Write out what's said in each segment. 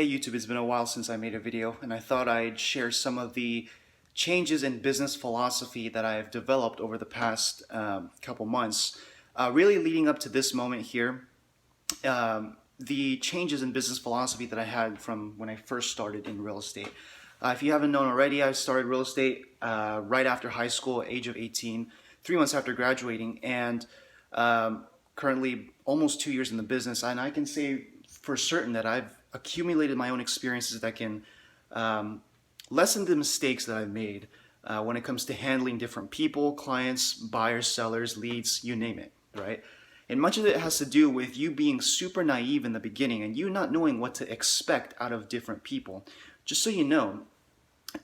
Hey YouTube, it's been a while since I made a video and I thought I'd share some of the changes in business philosophy that I've developed over the past couple months. Really leading up to this moment here, the changes in business philosophy that I had from when I first started in real estate. If you haven't known already, I started real estate right after high school, age of 18, 3 months after graduating, and currently almost 2 years in the business. And I can say for certain that I've accumulated my own experiences that can lessen the mistakes that I've made when it comes to handling different people, clients, buyers, sellers, leads, you name it, right? And much of it has to do with you being super naive in the beginning and you not knowing what to expect out of different people. Just so you know,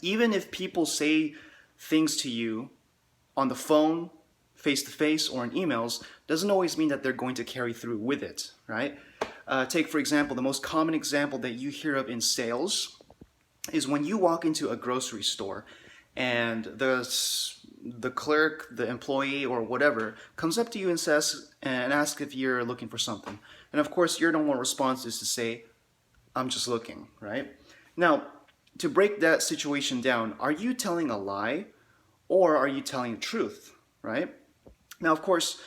even if people say things to you on the phone, face to face, or in emails, doesn't always mean that they're going to carry through with it, right? Take, for example, the most common example that you hear of in sales is when you walk into a grocery store and the clerk, the employee, or whatever comes up to you and says and asks if you're looking for something. And of course, your normal response is to say, "I'm just looking," right? Now, to break that situation down, are you telling a lie or are you telling the truth, right? Now, of course,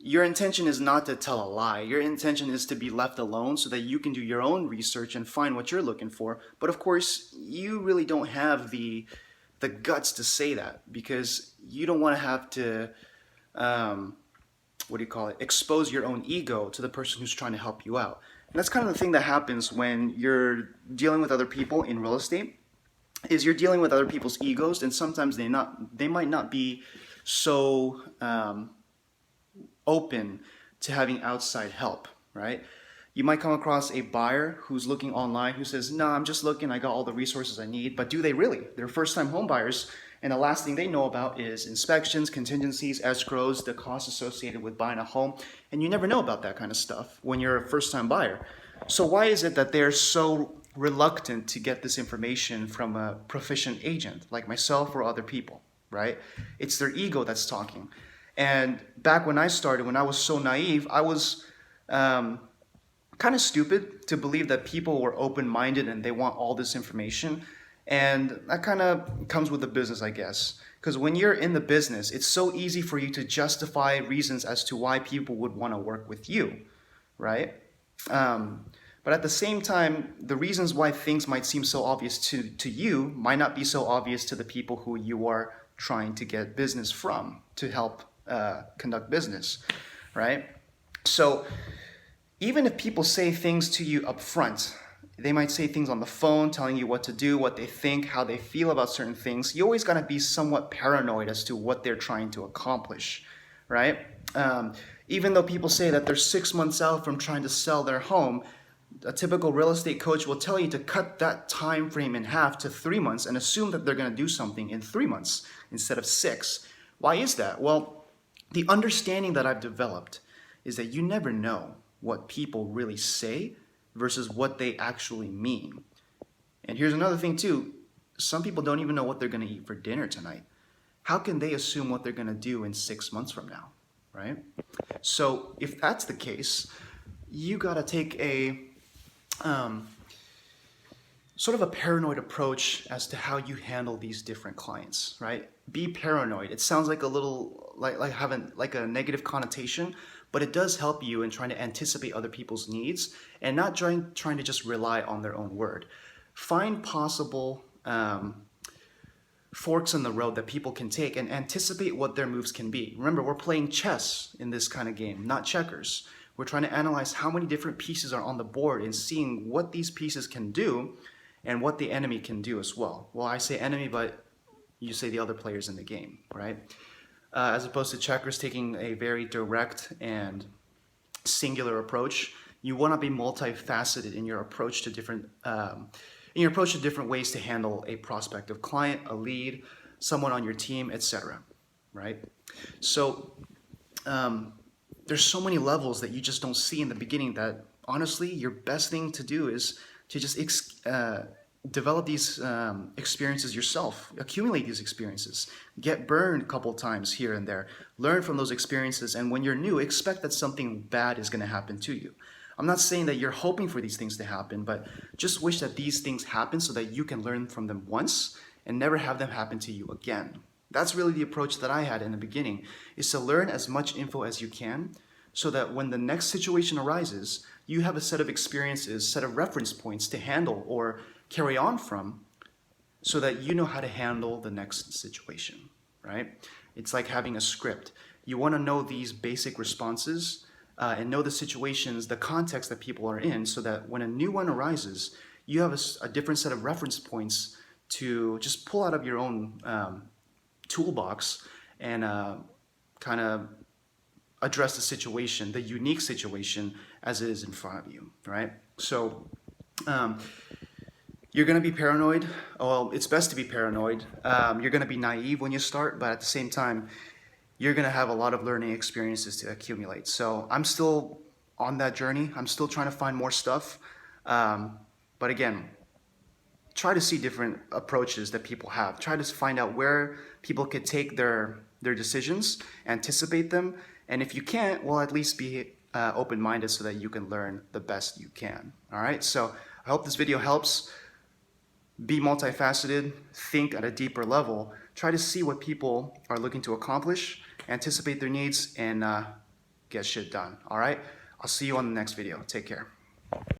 your intention is not to tell a lie. Your intention is to be left alone so that you can do your own research and find what you're looking for. But of course, you really don't have the guts to say that because you don't want to have to, expose your own ego to the person who's trying to help you out. And that's kind of the thing that happens when you're dealing with other people in real estate, is you're dealing with other people's egos, and sometimes they might not be so open to having outside help, right? You might come across a buyer who's looking online who says, "No, I'm just looking, I got all the resources I need." But do they really? They're first-time home buyers, and the last thing they know about is inspections, contingencies, escrows, the costs associated with buying a home, and you never know about that kind of stuff when you're a first-time buyer. So why is it that they're so reluctant to get this information from a proficient agent like myself or other people, right? It's their ego that's talking. And back when I started, when I was so naive, I was kind of stupid to believe that people were open-minded and they want all this information. And that kind of comes with the business, I guess. Because when you're in the business, it's so easy for you to justify reasons as to why people would want to work with you, right? But at the same time, the reasons why things might seem so obvious to you might not be so obvious to the people who you are trying to get business from to help conduct business, right? So even if people say things to you up front, they might say things on the phone telling you what to do, what they think, how they feel about certain things. You always got to be somewhat paranoid as to what they're trying to accomplish, right? Even though people say that they're 6 months out from trying to sell their home, a typical real estate coach will tell you to cut that time frame in half to 3 months and assume that they're going to do something in 3 months instead of 6. Why is that? Well, the understanding that I've developed is that you never know what people really say versus what they actually mean. And here's another thing too. Some people don't even know what they're going to eat for dinner tonight. How can they assume what they're going to do in 6 months from now, right? So if that's the case, you got to take a sort of a paranoid approach as to how you handle these different clients, right? Be paranoid. It sounds like a little like having like a negative connotation, but it does help you in trying to anticipate other people's needs and not trying to just rely on their own word. Find possible forks in the road that people can take and anticipate what their moves can be. Remember, we're playing chess in this kind of game, not checkers. We're trying to analyze how many different pieces are on the board and seeing what these pieces can do and what the enemy can do as well. Well, I say enemy, but you say the other players in the game, right? As opposed to checkers taking a very direct and singular approach, you want to be multifaceted in your approach to different ways to handle a prospective client, a lead, someone on your team, etc. Right? So there's so many levels that you just don't see in the beginning that honestly, your best thing to do is to just develop these experiences yourself, accumulate these experiences, get burned a couple times here and there, learn from those experiences, and when you're new, expect that something bad is going to happen to you. I'm not saying that you're hoping for these things to happen, but just wish that these things happen so that you can learn from them once and never have them happen to you again. That's really the approach that I had in the beginning, is to learn as much info as you can so that when the next situation arises, you have a set of experiences, set of reference points to handle or carry on from so that you know how to handle the next situation, right? It's like having a script. You want to know these basic responses and know the situations, the context that people are in so that when a new one arises, you have a different set of reference points to just pull out of your own toolbox and kind of address the situation, the unique situation as it is in front of you, right? So you're going to be paranoid. Well, it's best to be paranoid. You're going to be naive when you start, but at the same time, you're going to have a lot of learning experiences to accumulate. So I'm still on that journey. I'm still trying to find more stuff. But again, try to see different approaches that people have. Try to find out where people could take their decisions, anticipate them, and if you can't, well, at least be open-minded so that you can learn the best you can. All right, so I hope this video helps. Be multifaceted, think at a deeper level, try to see what people are looking to accomplish, anticipate their needs, and get shit done. All right, I'll see you on the next video. Take care.